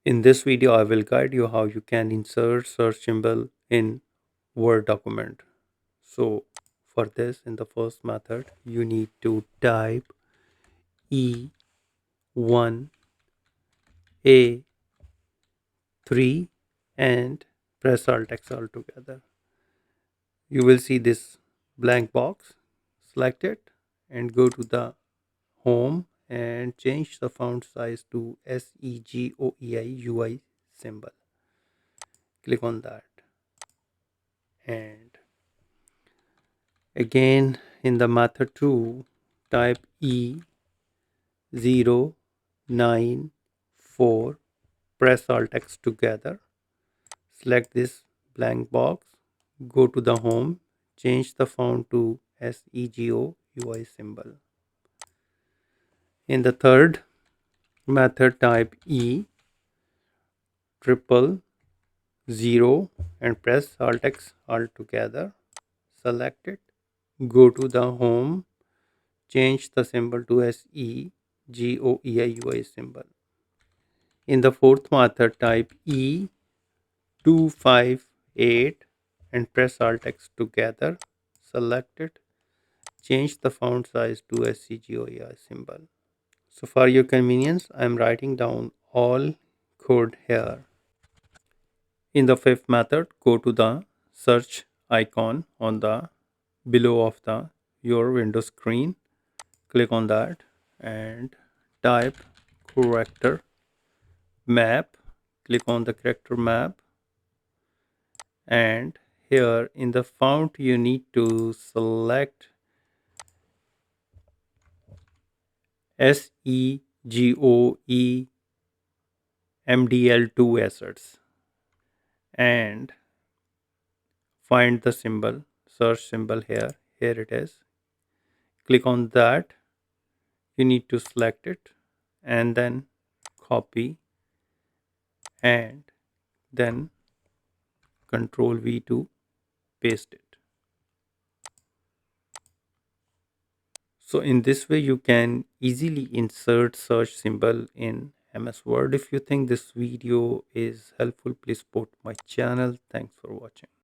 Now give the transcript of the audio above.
In this video, I will guide you how you can insert search symbol in Word document. So for this, in the first method, you need to type E1A3 and press Alt X all together. You will see this blank box. Select it and go to the home and change the font size to Segoei symbol. Click on that. And again, in the method 2, type E094, press Alt X together, select this blank box, go to the home, change the font to Segoui symbol. In the third method, type E triple zero and press Alt X all together, select it, go to the home, change the symbol to Segoui symbol. In the fourth method, type E258 and press Alt X together, select it, change the font size to Segoui symbol. So for your convenience, I am writing down all code here. In the fifth method, go to the search icon on the below of the your Windows screen. Click on that and type character map. Click on the character map, and here in the font you need to select Segoe MDL2 assets and find the symbol, search symbol here. Here it is. Click on that. You need to select it and then copy and then Control V to paste it. So in this way you can easily insert search symbol in MS Word. If you think this video is helpful, please support my channel. Thanks for watching.